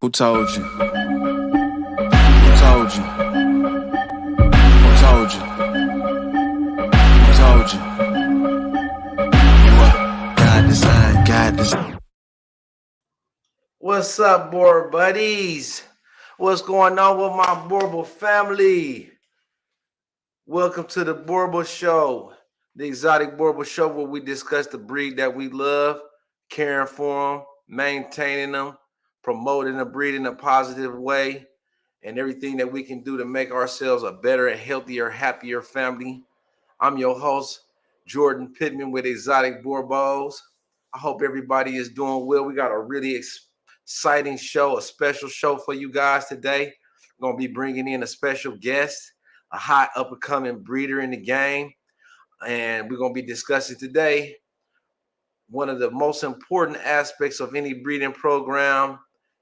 Who told you? Who told you? Who told you? Who told you? You what? God design, God design. What's up, board buddies? What's going on with my Boerboel family? Welcome to the Boerboel Show, the exotic Boerboel Show, where we discuss the breed that we love, caring for them, maintaining them, promoting the breed in a positive way, and everything that we can do to make ourselves a better, healthier, happier family. I'm your host, Jordan Pittman with Exotic Boerboels. I hope everybody is doing well. We got a really exciting show, a special show for you guys today. We're going to be bringing in a special guest, a hot up-and-coming breeder in the game. And we're going to be discussing today one of the most important aspects of any breeding program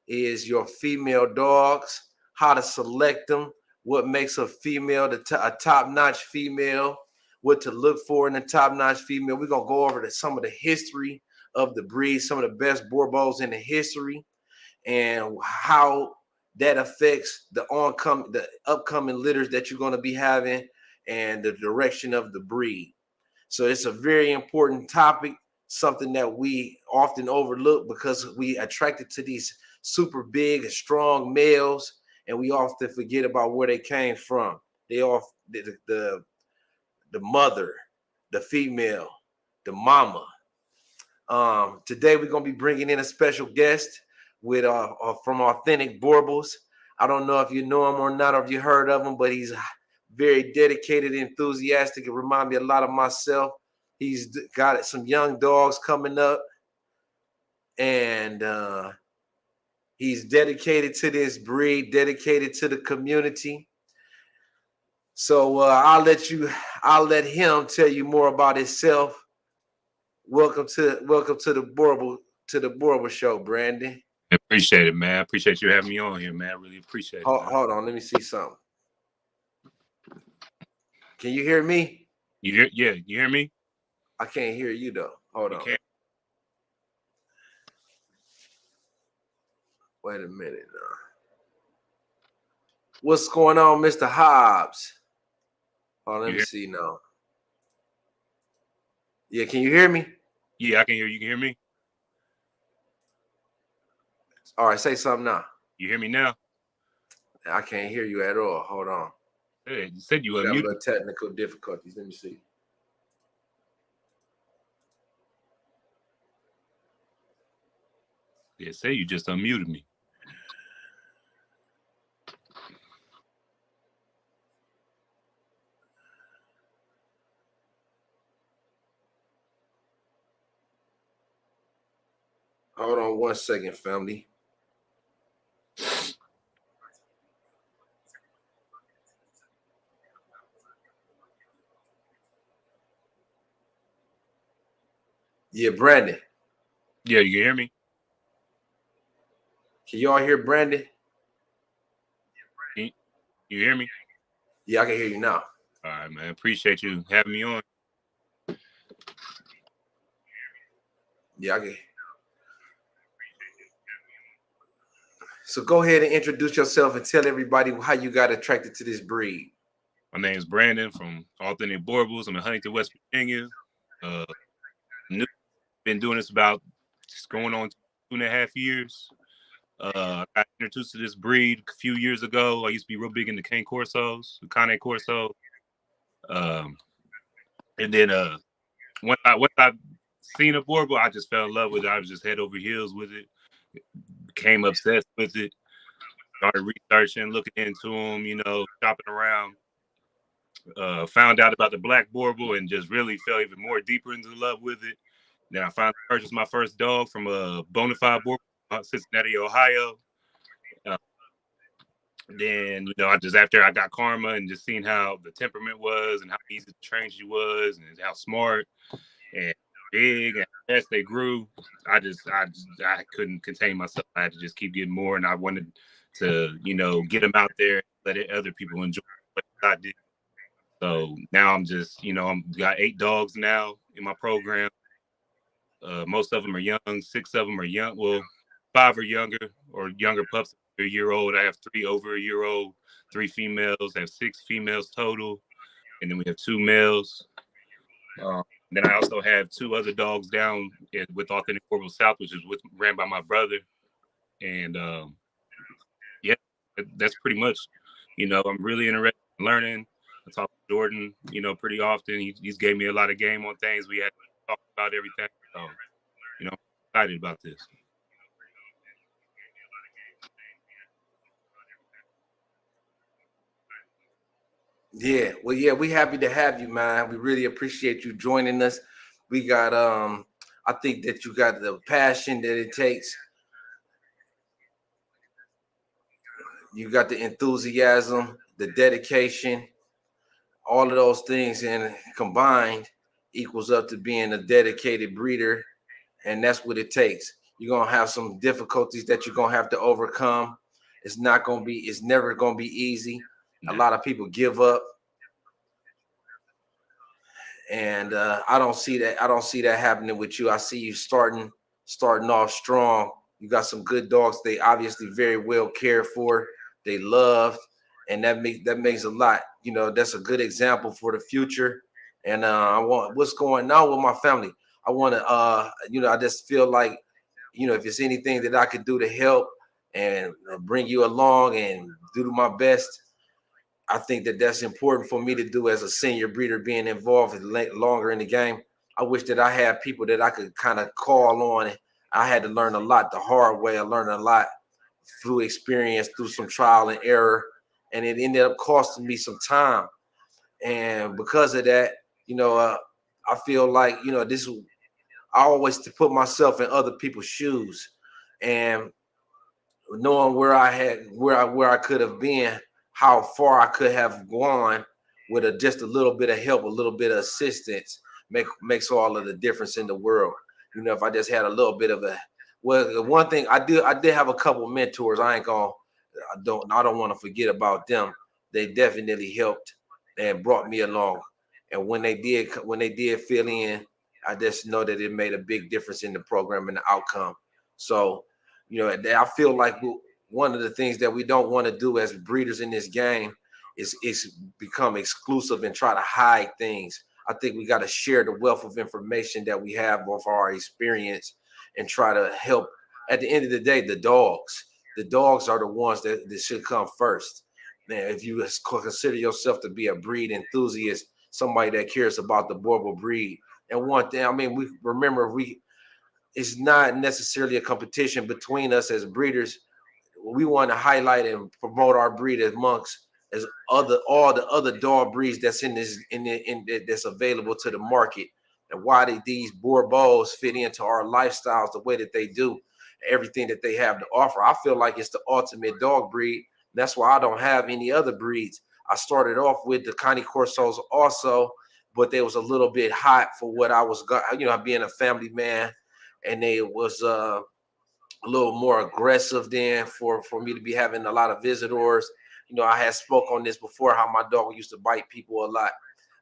is your female dogs, how to select them, what makes a female a top-notch female, what to look for in a top-notch female. We're going to go over some of the history of the breed, some of the best Boerboels in the history, and how that affects the upcoming litters that you're going to be having and the direction of the breed. So it's a very important topic, something that we often overlook because we attracted to these super big and strong males, and we often forget about where they came from. They all the mother, the female, the mama. Today we're gonna be bringing in a special guest with from Authentic Boerboels. I don't know if you know him or not, or if you heard of him, but he's very dedicated, enthusiastic. It reminds me a lot of myself. He's got some young dogs coming up, and he's dedicated to this breed, dedicated to the community. So I'll let him tell you more about himself. Welcome to the Boerboel Show, Brandon. Appreciate it, man. I appreciate you having me on here, man. I really appreciate it. Hold on, let me see something. Can you hear me? You hear me? I can't hear you though. Hold on. Wait a minute. What's going on, Mr. Hobbs? Oh, let me see now. Yeah, can you hear me? Yeah, I can hear you. Can hear me? All right, say something now. You hear me now? I can't hear you at all. Hold on. Hey, you said you got unmuted. A little technical difficulties. Let me see. Yeah, say you just unmuted me. Hold on 1 second, family. Yeah, Brandon. Yeah, you can hear me? Can y'all hear Brandon? You hear me? Yeah, I can hear you now. All right, man. Appreciate you having me on. Yeah, I can. So go ahead and introduce yourself and tell everybody how you got attracted to this breed. My name is Brandon from Authentic Boerboels. I'm in Huntington, West Virginia. Been doing this about just going on 2.5 years. I got introduced to this breed a few years ago. I used to be real big into Cane Corsos, Cane Corso. And then once I seen a Boerboel, I just fell in love with it. I was just head over heels with it. Became obsessed with it. Started researching, looking into them, shopping around. Found out about the Black Boerboel and just really fell even more deeper into love with it. Then I finally purchased my first dog from a Bonafide Boerboel, Cincinnati, Ohio. Then, after I got Karma and just seeing how the temperament was and how easy to train she was and how smart and big and as they grew, I couldn't contain myself. I had to just keep getting more, and I wanted to, get them out there, let other people enjoy what I did. So now I'm just, I'm got 8 dogs now in my program. Most of them are young. 6 of them are young. Well, 5 or younger pups, a year old. I have 3 over a year old, 3 females. I have 6 females total, and then we have 2 males. Then I also have 2 other dogs down with Authentic Boerboel South, which is ran by my brother. And yeah, that's pretty much. I'm really interested in learning. I talk to Jordan, pretty often. He's gave me a lot of game on things. We had to talk about everything. So, I'm excited about this. Yeah, well, yeah, we happy to have you, man. We really appreciate you joining us. We got I think that you got the passion that it takes. You got the enthusiasm, the dedication, all of those things, and combined equals up to being a dedicated breeder, and that's what it takes. You're gonna have some difficulties that you're gonna have to overcome. It's never gonna be easy. A lot of people give up, and I don't see that happening with you. I see you starting off strong. You got some good dogs. They obviously very well cared for. They loved, and that makes a lot. That's a good example for the future. And I want what's going on with my family. I want to, I just feel like, if it's anything that I could do to help and bring you along and do my best, I think that that's important for me to do as a senior breeder, being involved longer in the game. I wish that I had people that I could kind of call on. I had to learn a lot the hard way. I learned a lot through experience, through some trial and error, and it ended up costing me some time. And because of that, I feel like this. I always to put myself in other people's shoes, and knowing where I could have been, how far I could have gone with just a little bit of help, a little bit of assistance, makes all of the difference in the world. If I just had a little bit of one thing I did have a couple mentors. I don't want to forget about them. They definitely helped and brought me along. And when they did fill in, I just know that it made a big difference in the program and the outcome. So, I feel like one of the things that we don't want to do as breeders in this game is become exclusive and try to hide things. I think we got to share the wealth of information that we have of our experience and try to help. At the end of the day, the dogs are the ones that should come first. Man, if you consider yourself to be a breed enthusiast, somebody that cares about the Boerboel breed, and one thing, it's not necessarily a competition between us as breeders. We want to highlight and promote our breed amongst as all the other dog breeds that's that's available to the market, and why these Boerboels fit into our lifestyles the way that they do, everything that they have to offer. I feel like it's the ultimate dog breed. That's why I don't have any other breeds. I started off with the Cane Corsos also, but they was a little bit hot for what I was, being a family man, and they was a little more aggressive then for me to be having a lot of visitors. I had spoke on this before, how my dog used to bite people a lot.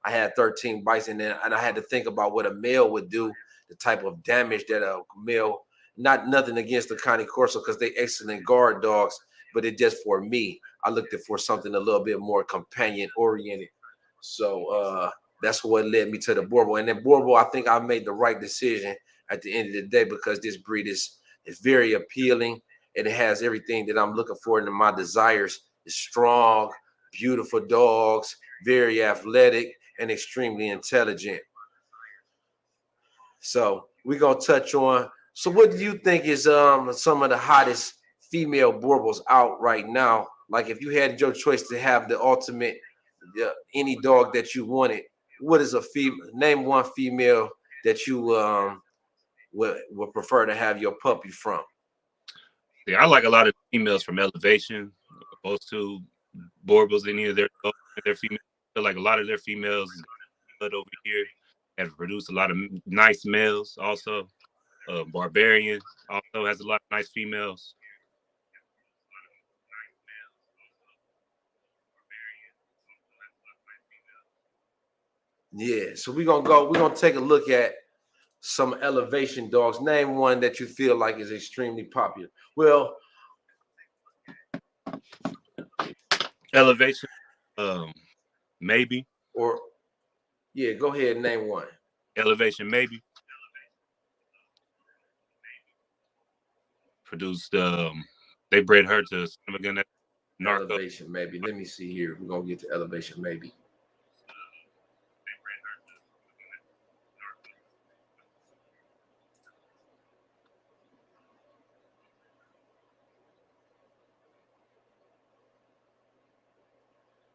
I had 13 bites, and I had to think about what a male would do, the type of damage that a male. Nothing against the Cane Corso, because they excellent guard dogs, but it just for me, I looked for something a little bit more companion oriented. So that's what led me to the Boerboel. And then Boerboel, I think I made the right decision at the end of the day, because this breed is very appealing, and it has everything that I'm looking for in my desires. It's strong, beautiful dogs, very athletic, and extremely intelligent. So we're gonna touch on. So what do you think is some of the hottest female Boerboels out right now? Like, if you had your choice to have the ultimate, any dog that you wanted, what is a female? Name one female that you would prefer to have your puppy from. Yeah, I like a lot of females from Elevation, opposed to Boerboels. Any of their females. I feel like a lot of their females over here have produced a lot of nice males. Also, Barbarian also has a lot of nice females. Yeah, so we're gonna take a look at some elevation dogs. Name one that you feel like is extremely popular. Well, Elevation, maybe. or yeah, go ahead and name one. Elevation, maybe. Produced, they bred her to again, Narco. Elevation, maybe. Let me see here. We're gonna get to elevation, maybe.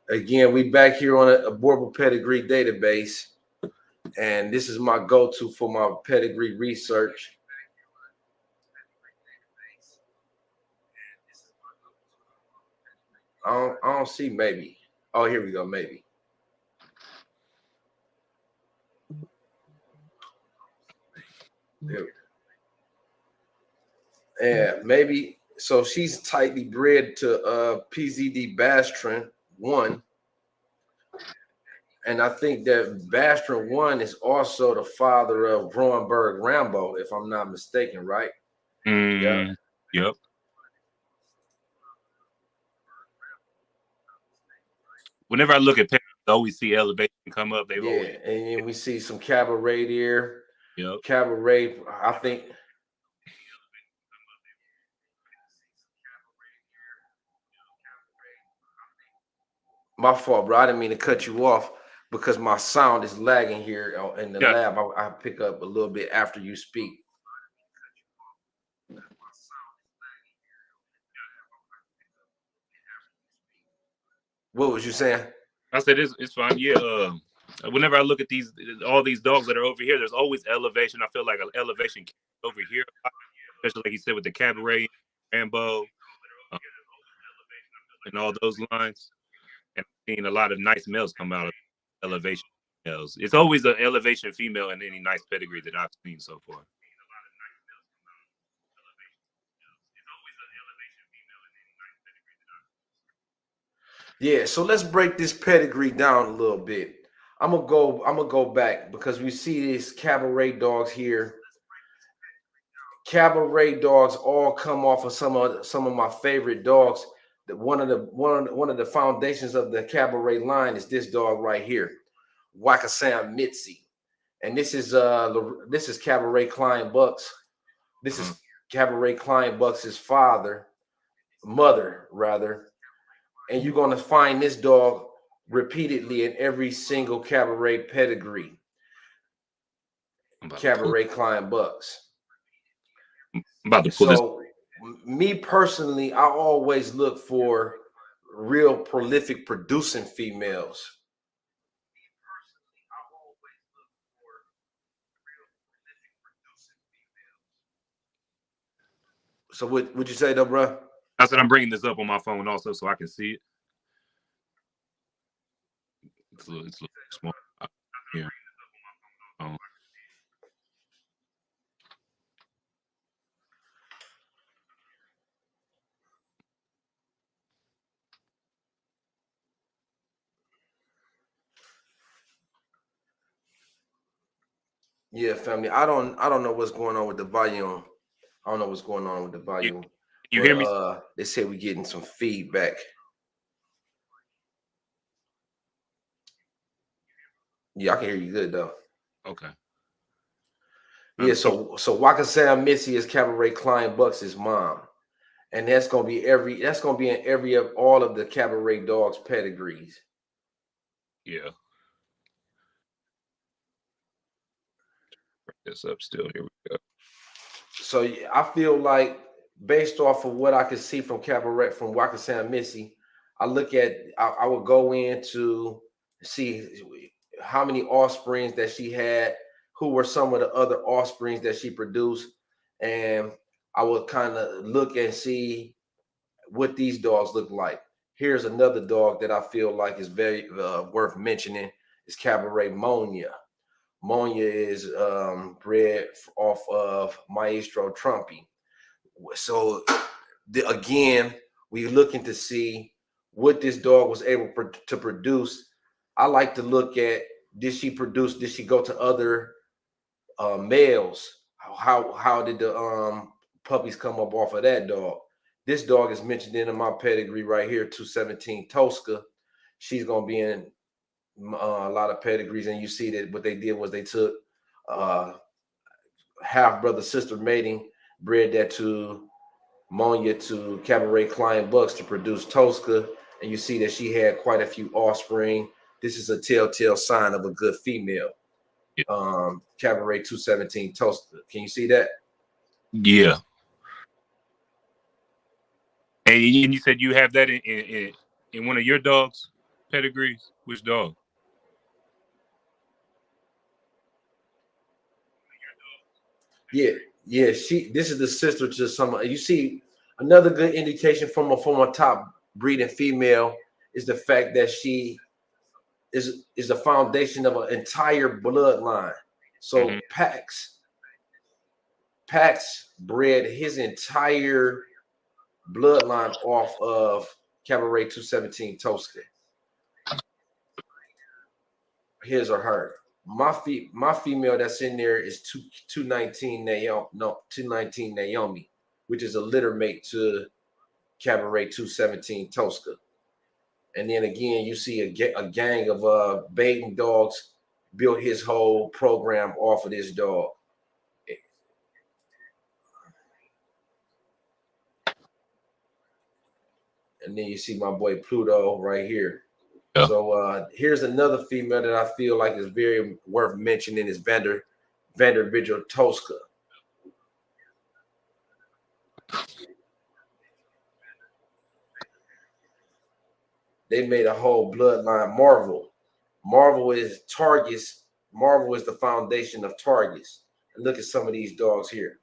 Again, we back here on a Boerboel Pedigree database, and this is my go-to for my pedigree research. I don't see maybe. Oh, here we go, maybe. There. Yeah, maybe. So she's tightly bred to PZD Bastron 1. And I think that Bastron 1 is also the father of Groenberg Rambo, if I'm not mistaken, right? Yeah. Yep. Whenever I look at pictures, I always see elevation come up. They always, and then we see some cabaret here. Yep. Cabaret, I think. My fault, bro. I didn't mean to cut you off because my sound is lagging here in the lab. I pick up a little bit after you speak. What was you saying? I said it's fine. Yeah. Whenever I look at all these dogs that are over here, there's always elevation. I feel like an elevation over here, especially like you said with the cabaret, Rambo, and all those lines. And I've seen a lot of nice males come out of elevation males. It's always an elevation female in any nice pedigree that I've seen so far. Yeah, so let's break this pedigree down a little bit. I'm gonna go back because we see these cabaret dogs here. Cabaret dogs all come off of some of my favorite dogs. One of the foundations of the cabaret line is this dog right here, Wakasam Mitzi, and this is Cabaret Klein Bucks. This is Cabaret Klein Bucks' mother rather, and you're gonna find this dog repeatedly in every single cabaret pedigree. Cabaret Klein Bucks. So, me personally, I always look for real prolific producing females. So, what would you say, though, bro? I said I'm bringing this up on my phone also so I can see it. It's a little small. Yeah. Yeah, family. I don't know what's going on with the volume. I don't know what's going on with the volume. You hear me? They say we're getting some feedback. Yeah, I can hear you good though. Okay. Yeah, so Wakasam Missy is Cabaret Klein Bucks' mom. And that's gonna be in every of all of the cabaret dogs pedigrees. Yeah. Bring this up still. Here we go. So I feel like based off of what I can see from Wakasam Missy, I would go in to see how many offsprings that she had, who were some of the other offsprings that she produced, and I would kind of look and see what these dogs look like. Here's another dog that I feel like is very worth mentioning. It's Cabaret Monia. Monia is bred off of Maestro Trumpy. So again, we're looking to see what this dog was able to produce. I like to look at, did she go to other males. How did the puppies come up off of that dog? This dog is mentioned in my pedigree right here, 217 Tosca. She's gonna be in a lot of pedigrees, and you see that what they did was they took half brother sister mating, bred that to Monia to Cabaret Client Bucks to produce Tosca, and you see that she had quite a few offspring. This is a telltale sign of a good female. Cabaret 217 Tosca. Can you see that? Yeah. And you said you have that in one of your dogs' pedigrees? Which dog? Yeah. This is the sister to some. You see, another good indication from a top breeding female is the fact that she is the foundation of an entire bloodline. So Pax bred his entire bloodline off of Cabaret 217 Tosca. His or her. My female that's in there is 219 Naomi, which is a litter mate to Cabaret 217 Tosca. And then again, you see a gang of baiting dogs built his whole program off of this dog. And then you see my boy Pluto right here. Yeah. So here's another female that I feel like is very worth mentioning is Vanderbilt Tosca. They made a whole bloodline. Marvel is Targus. Marvel is the foundation of Targus. And look at some of these dogs here.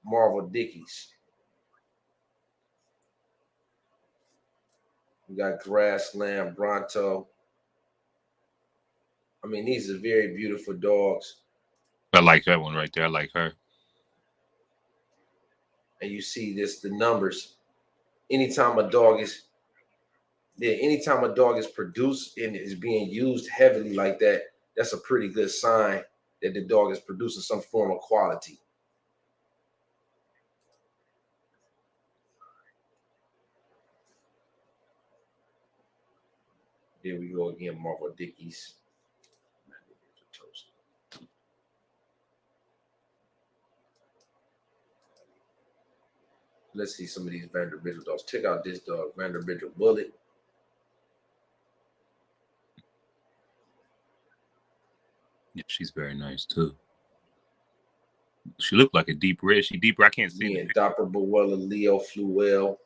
Marvel Dickies. We got Grassland, Bronto. I mean, these are very beautiful dogs. I like that one right there. I like her. And you see the numbers. Anytime a dog is produced and is being used heavily like that, that's a pretty good sign that the dog is producing some form of quality. There we go again, Marvel Dickies. Let's see some of these Vanderbilt dogs. Check out this dog, Vanderbilt Bullet. Yeah, she's very nice too. She looked like a deep red. She deeper. I can't see. Yeah, Dopper Boerboel, Leo Fluel.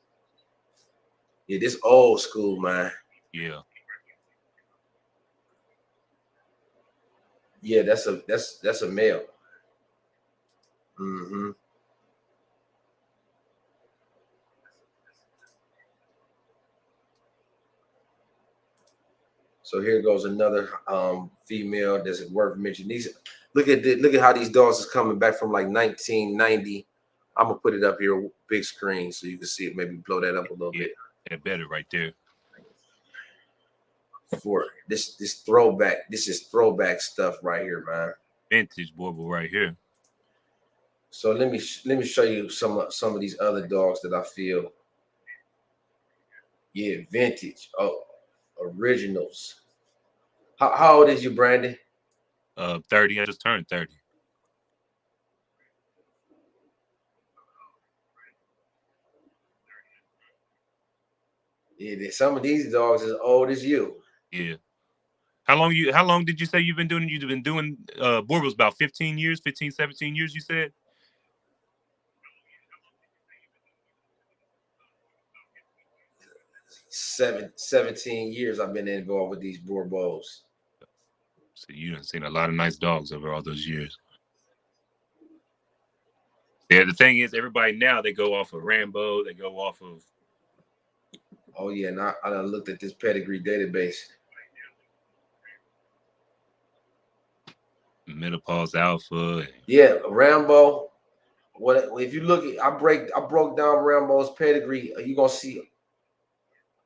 Yeah, this old school, man. Yeah. Yeah, that's a male. Mm-hmm. So here goes another female that's worth mentioning. These look at how these dogs is coming back from like 1990. I'm gonna put it up here, big screen, so you can see it. Maybe blow that up a little bit. Yeah, better right there. For this throwback, this is throwback stuff right here, man. Vintage Boerboel right here. So let me show you some of these other dogs that I feel. Yeah, vintage. Oh, originals. How old is you, Brandon? 30. I just turned 30. Yeah, some of these dogs as old as you. Yeah. How long did you say you've been doing? You've been doing Boerboels about 15 years, 15, 17 years, you said? – 17 years I've been involved with these Boerboels. So you done seen a lot of nice dogs over all those years. Yeah, the thing is, everybody now, they go off of Rambo, they go off of... Oh, yeah, and I looked at this pedigree database. Menopause Alpha. Yeah, Rambo. What if you look at? I broke down Rambo's pedigree. You're gonna see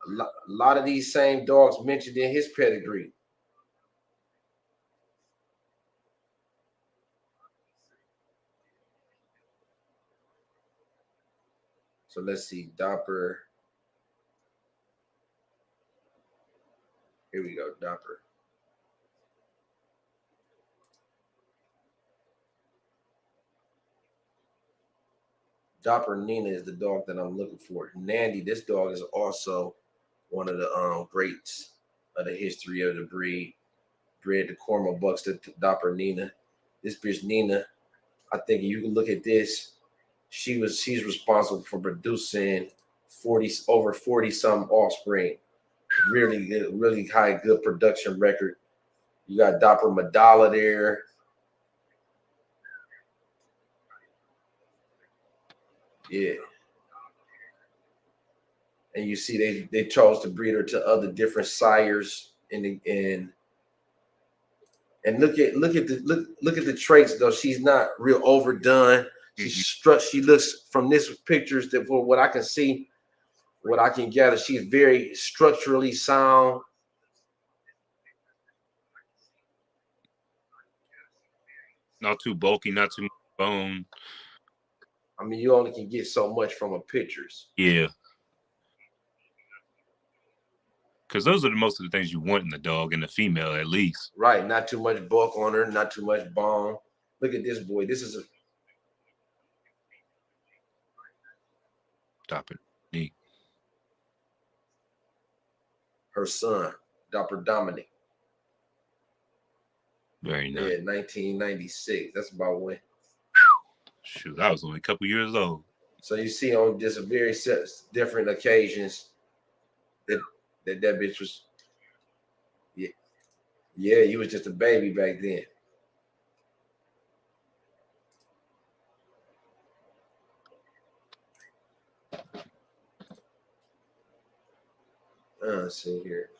a lot of these same dogs mentioned in his pedigree. So let's see, Dopper. Here we go, Dopper. Dopper Nina is the dog that I'm looking for. Nandy, this dog is also one of the greats of the history of the breed. Bred the Corma Bucks to Dopper Nina. This bitch Nina, I think you can look at this. She's responsible for producing over 40 some offspring. Really good, really high, good production record. You got Dopper Madala there. Yeah. And you see they chose to breed her to other different sires and look at the traits though. She's not real overdone. She looks from this pictures that for what I can see, what I can gather, she's very structurally sound. Not too bulky, not too much bone. I mean, you only can get so much from a pictures. Yeah. Because those are the most of the things you want in the dog, in the female at least. Right. Not too much bulk on her, not too much bone. Look at this boy. This is a Dopper Neat. Her son, Dopper Dominic. Very nice. Yeah, 1996. That's about when. Shoot, I was only a couple years old. So you see on just very different occasions that bitch was, yeah, you was just a baby back then. Let's see here.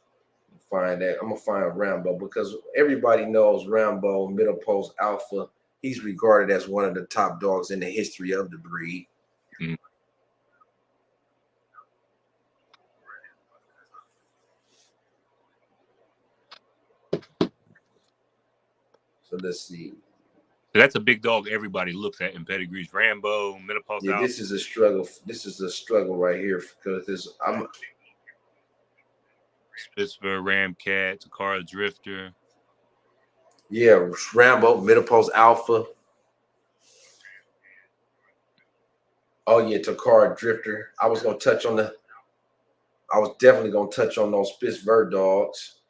Find that. I'm gonna find Rambo because everybody knows Rambo, Middle Post Alpha. He's regarded as one of the top dogs in the history of the breed. Mm. So let's see. That's a big dog everybody looks at in pedigrees. Rambo, Middle Post Alpha. This is a struggle. This is a struggle right here because I'm Spitzer, Ramcat, Takara Drifter. Yeah, Rambo, Middle Post Alpha. Oh yeah, Takara Drifter. I was definitely gonna touch on those Spitzer dogs.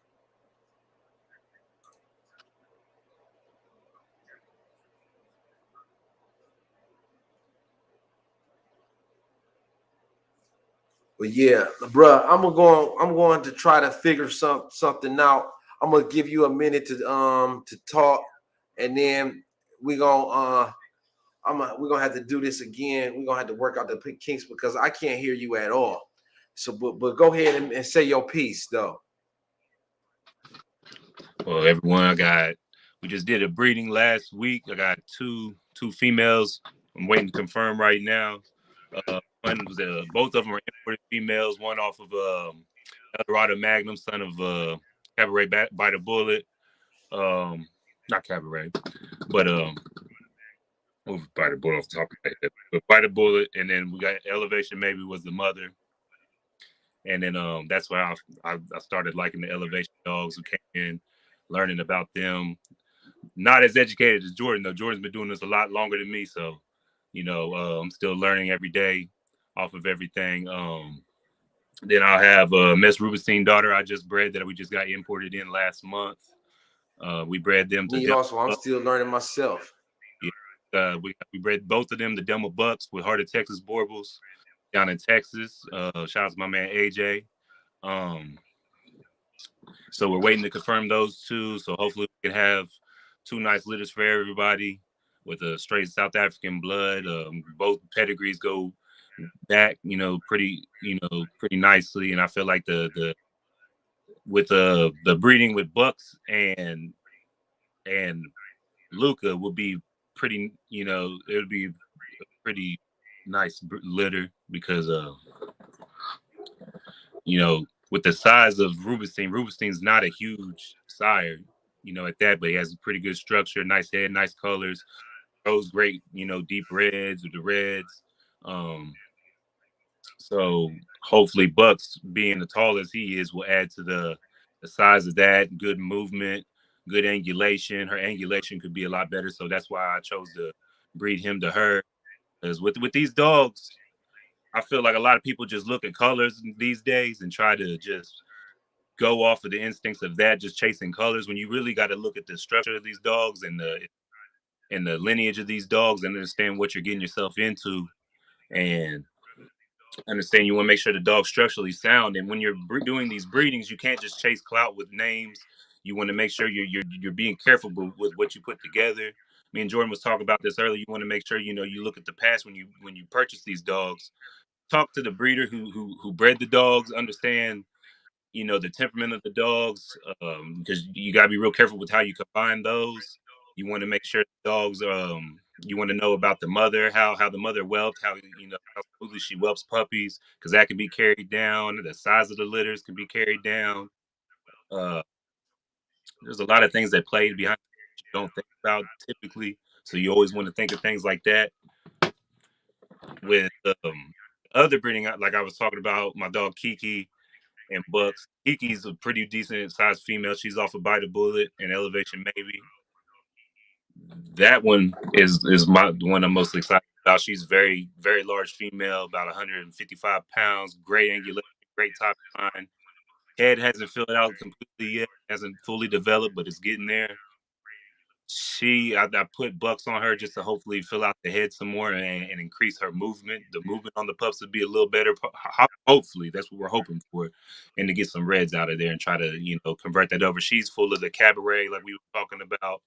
But yeah, bruh, I'm going to try to figure something out. I'm gonna give you a minute to talk, and then we're gonna have to do this again. We're gonna have to work out the kinks because I can't hear you at all. So, but go ahead and say your piece though. Well, everyone, we just did a breeding last week. I got two females. I'm waiting to confirm right now. One was both of them are imported females. One off of Eldorado Magnum, son of Cabaret by the Bullet. Not Cabaret, but by the Bullet off the top of my head. But by the Bullet, and then we got Elevation Maybe was the mother. And then that's why I started liking the Elevation dogs who came in, learning about them. Not as educated as Jordan, though. Jordan's been doing this a lot longer than me, so I'm still learning every day off of everything. Then I'll have Miss Rubenstein daughter I just bred that we just got imported in last month. We bred them to also, I'm still learning myself. Yeah, we bred both of them to Delma Bucks with Heart of Texas Boerboels down in Texas. Shout out to my man AJ. So we're waiting to confirm those two. So hopefully we can have two nice litters for everybody with a straight South African blood. Both pedigrees go back, pretty nicely. And I feel like the breeding with Bucks and Luca will be pretty, it would be a pretty nice litter because with the size of Rubenstein's not a huge sire, at that, but he has a pretty good structure, nice head, nice colors, those great, deep reds with the reds. So hopefully Bucks, being as tall as he is, will add to the size of that. Good movement, good angulation. Her angulation could be a lot better. So that's why I chose to breed him to her. Because with these dogs, I feel like a lot of people just look at colors these days and try to just go off of the instincts of that, just chasing colors. When you really got to look at the structure of these dogs and the lineage of these dogs and understand what you're getting yourself into, and understand you want to make sure the dog's structurally sound. And when you're doing these breedings, you can't just chase clout with names. You want to make sure you're being careful with what you put together. Me and Jordan was talking about this earlier. You want to make sure you look at the past when you purchase these dogs. Talk to the breeder who bred the dogs. Understand the temperament of the dogs, because you got to be real careful with how you combine those. You want to make sure the dogs, you want to know about the mother, how the mother whelped, how smoothly she whelps puppies, because that can be carried down. The size of the litters can be carried down. uh, there's a lot of things that play behind that you don't think about typically, so you always want to think of things like that. With other breeding, like I was talking about my dog Kiki and Bucks. Kiki's a pretty decent sized female. She's off a Bite a Bullet and Elevation Maybe. That one is my the one I'm most excited about. She's very, very large female, about 155 pounds, great angulation, great top line. Head hasn't filled out completely yet, hasn't fully developed, but it's getting there. I put Bucks on her just to hopefully fill out the head some more and increase her movement. The movement on the pups would be a little better. Hopefully, that's what we're hoping for, and to get some reds out of there and try to convert that over. She's full of the cabaret, like we were talking about.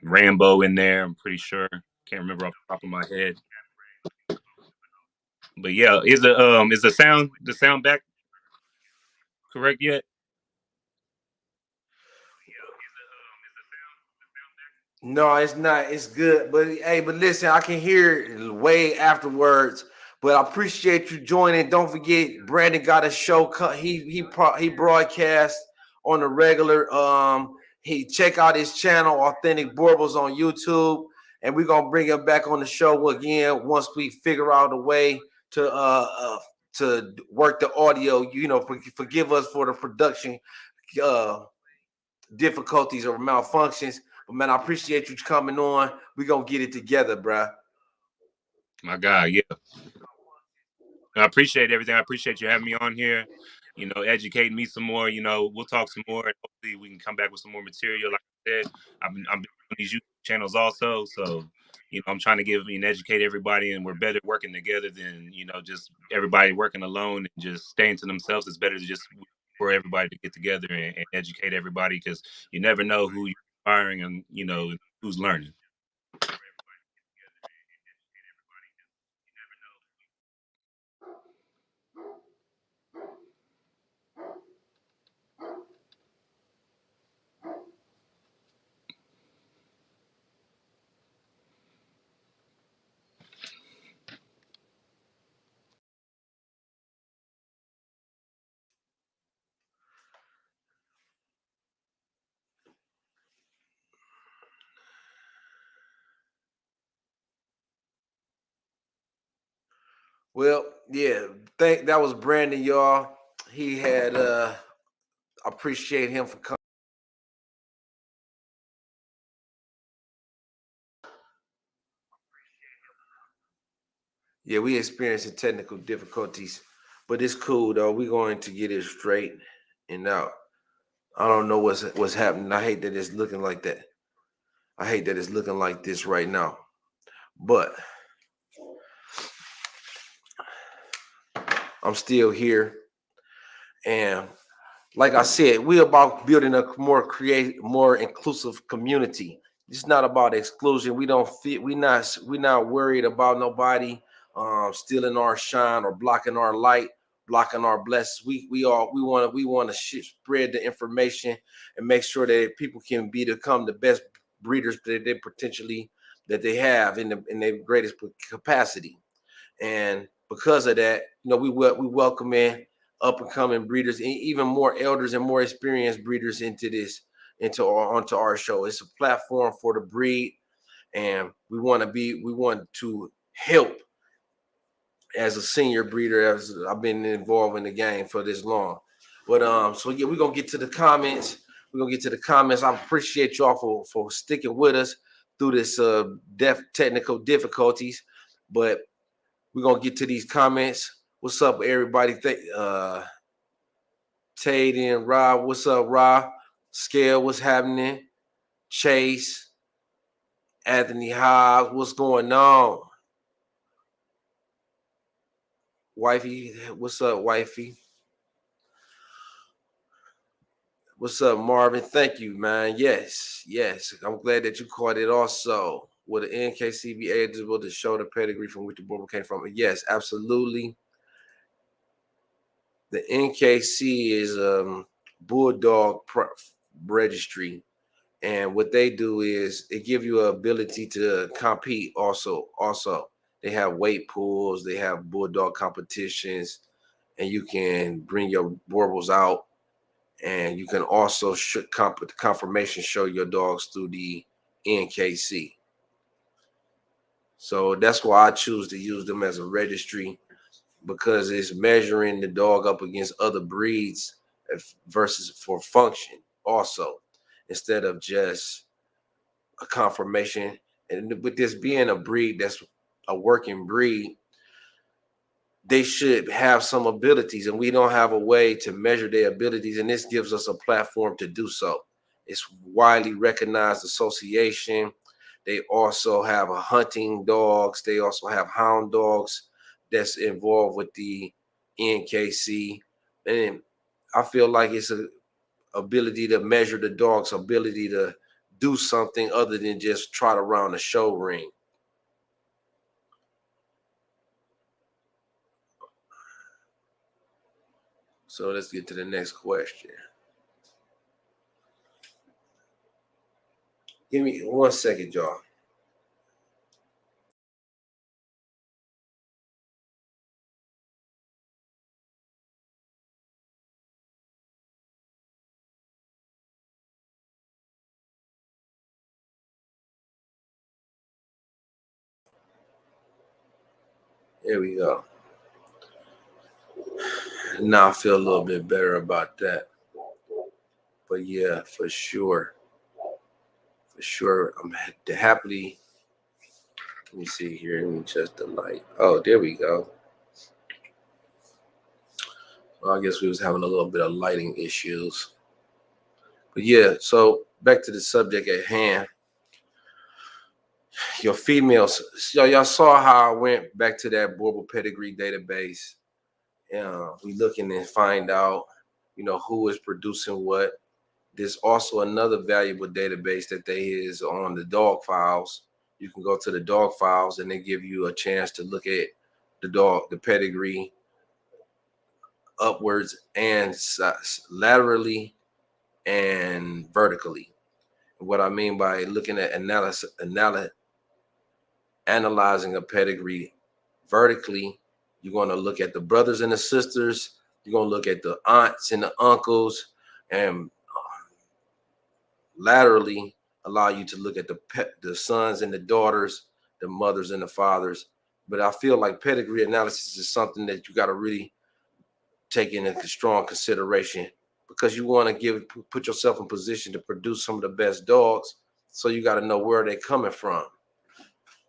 Rambo in there, I'm pretty sure. Can't remember off the top of my head. But yeah, is the sound back correct yet? No, it's not. It's good. But hey, but listen, I can hear it way afterwards. But I appreciate you joining. Don't forget, Brandon got a show. He broadcast on the regular. He check out his channel, Authentic Boerboels, on YouTube, and we're gonna bring him back on the show again once we figure out a way to work the audio. Forgive us for the production difficulties or malfunctions. But man, I appreciate you coming on. We're gonna get it together, bruh. My God, yeah. I appreciate everything. I appreciate you having me on here, educating me some more. We'll talk some more, and hopefully we can come back with some more material. Like I said, I'm on these YouTube channels also, so I'm trying to give and educate everybody, and we're better working together than just everybody working alone and just staying to themselves. It's better to just for everybody to get together and educate everybody, because you never know who you're inspiring and who's learning. Well, yeah, that was Brandon, y'all. He had appreciate him for coming. Yeah, we experiencing technical difficulties, but it's cool though. We're going to get it straight and out. I don't know what's happening. I hate that it's looking like that. I hate that it's looking like this right now. But I'm still here. And like I said, we're about building a more more inclusive community. It's not about exclusion. We don't fit. We're not worried about nobody stealing our shine or blocking our light, blocking our blessings. We want to spread the information and make sure that people can become the best breeders that they have in their greatest capacity. And because of that, we welcome in up and coming breeders, and even more elders and more experienced breeders onto our show. It's a platform for the breed, and we want to help as a senior breeder, as I've been involved in the game for this long. But so yeah, we're gonna get to the comments. I appreciate y'all for sticking with us through this technical difficulties. But we're gonna get to these comments. What's up, everybody? Tate and Rob. What's up, Rob? Scale, what's happening? Chase, Anthony Hobbs, what's going on? Wifey, what's up, wifey? What's up, Marvin? Thank you, man. Yes. I'm glad that you caught it also. Will the NKC be eligible to show the pedigree from which the Boerboel came from? Yes, absolutely. The NKC is Bulldog Registry. And what they do is they give you an ability to compete also. They have weight pools, they have Bulldog competitions, and you can bring your Boerboels out. And you can also confirmation show your dogs through the NKC. So that's why I choose to use them as a registry, because it's measuring the dog up against other breeds versus for function also, instead of just a confirmation. And with this being a breed that's a working breed, they should have some abilities, and we don't have a way to measure their abilities, and this gives us a platform to do so. It's widely recognized association. They also have a hunting dogs. They also have hound dogs that's involved with the NKC. And I feel like it's an ability to measure the dog's ability to do something other than just trot around the show ring. So let's get to the next question. Give me 1 second, y'all. There we go. Now I feel a little bit better about that. But yeah, for sure. I'm happily. Let me see here. Let me adjust the light. Oh, there we go. Well, I guess we was having a little bit of lighting issues. But yeah, so back to the subject at hand. Your females. So y'all saw how I went back to that Boerboel pedigree database. We looking to find out, who is producing what. There's also another valuable database that is on the dog files. You can go to the dog files and they give you a chance to look at the pedigree upwards and laterally and vertically. What I mean by looking at analyzing a pedigree vertically, you're going to look at the brothers and the sisters. You're going to look at the aunts and the uncles, and laterally allow you to look at the sons and the daughters, the mothers and the fathers. But I feel like pedigree analysis is something that you got to really take into strong consideration, because you want to put yourself in position to produce some of the best dogs. So you got to know where they're coming from.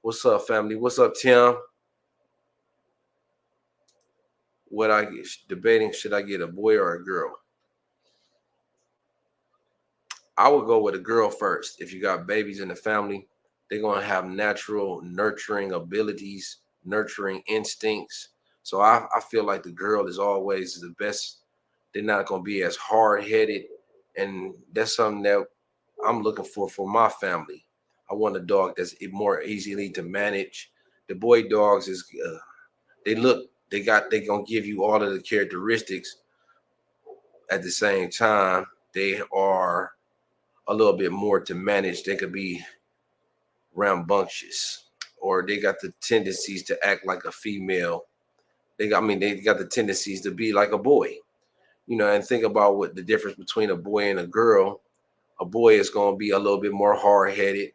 What's up, family? What's up, Tim? What I get debating, should I get a boy or a girl? I would go with a girl first. If you got babies in the family, they're going to have natural nurturing abilities, nurturing instincts. So I feel like the girl is always the best. They're not going to be as hard-headed. And that's something that I'm looking for my family. I want a dog that's more easily to manage. The boy dogs is, they're going to give you all of the characteristics. At the same time, they are a little bit more to manage. They could be rambunctious, or they got the tendencies to act like a female. They got the tendencies to be like a boy, and think about what the difference between a boy and a girl. A boy is going to be a little bit more hard-headed.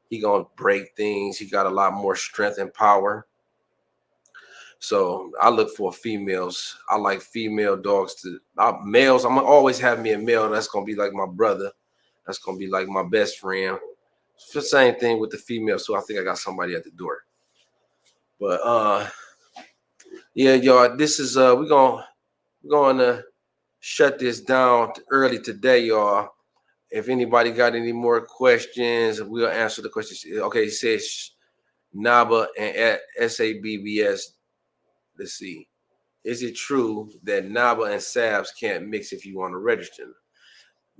He going to break things. He got a lot more strength and power. So I look for females. I like female dogs males. I'm gonna always have me a male. That's gonna be like my brother. That's gonna be like my best friend. It's the same thing with the female. So I think I got somebody at the door. But yeah, y'all. This is we're gonna shut this down early today, y'all. If anybody got any more questions, we'll answer the questions. Okay, it says NABA and SABBS. Let's see. Is it true that NABA and SABs can't mix if you want to register them?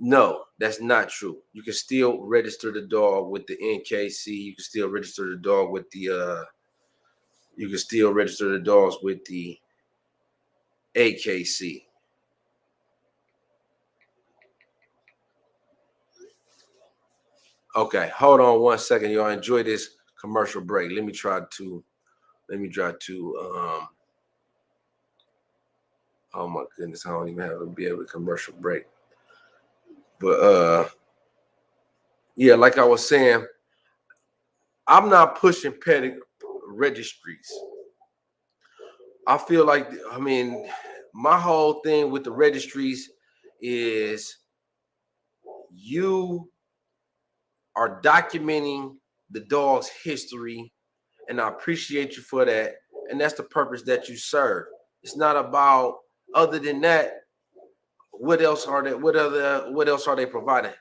No, that's not true. You can still register the dog with the NKC. You can still register the dog with the you can still register the dogs with the AKC. Okay, hold on one second, y'all. Enjoy this commercial break. Let me try to oh my goodness, I don't even have to be able to commercial break. But yeah, like I was saying, I'm not pushing pedigree registries. I feel like, I mean, my whole thing with the registries is you are documenting the dog's history, and I appreciate you for that. And that's the purpose that you serve. It's not about, other than that, what else are they? What else are they providing?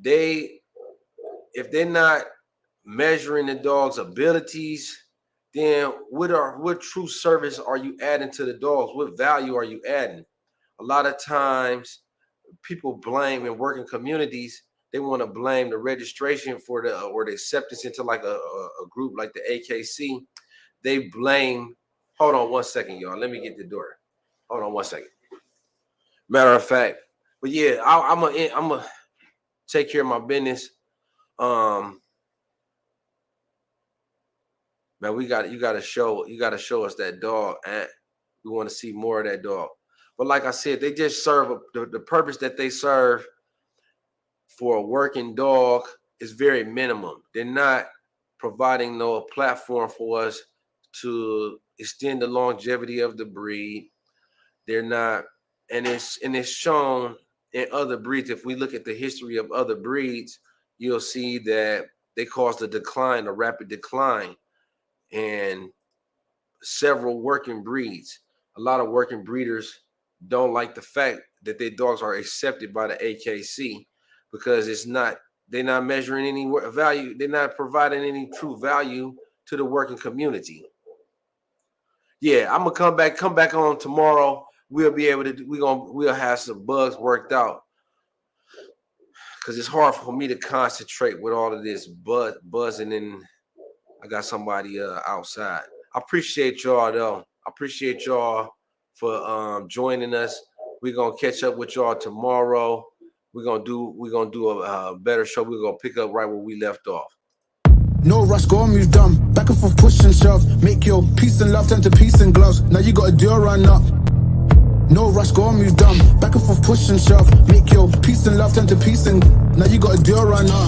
If they're not measuring the dog's abilities, then what true service are you adding to the dogs? What value are you adding? A lot of times, people blame in working communities. They want to blame the registration for or the acceptance into like a group like the AKC. They blame. Hold on one second, y'all. Let me get the door. Hold on one second. Matter of fact, but yeah, I'm gonna take care of my business. Man, you gotta show us that dog, and we want to see more of that dog. But like I said, they just serve the purpose that they serve for a working dog is very minimum. They're not providing no platform for us to extend the longevity of the breed. They're not, and it's shown in other breeds. If we look at the history of other breeds, you'll see that they caused a rapid decline in several working breeds. A lot of working breeders don't like the fact that their dogs are accepted by the AKC because they're not measuring any value. They're not providing any true value to the working community. Yeah, I'm gonna come back on tomorrow. We'll be able to, we'll have some bugs worked out, because it's hard for me to concentrate with all of this buzzing, and I got somebody outside. I appreciate y'all though. I appreciate y'all for joining us. We're gonna catch up with y'all tomorrow. We're gonna do a better show. We're gonna pick up right where we left off. No rush, go and move dumb. Back and forth, push and shove. Make your peace and love turn to peace and gloves. Now you got a deal run up. No rush, go and move dumb. Back and forth, push and shove. Make your peace and love turn to peace and now you got a deal run up.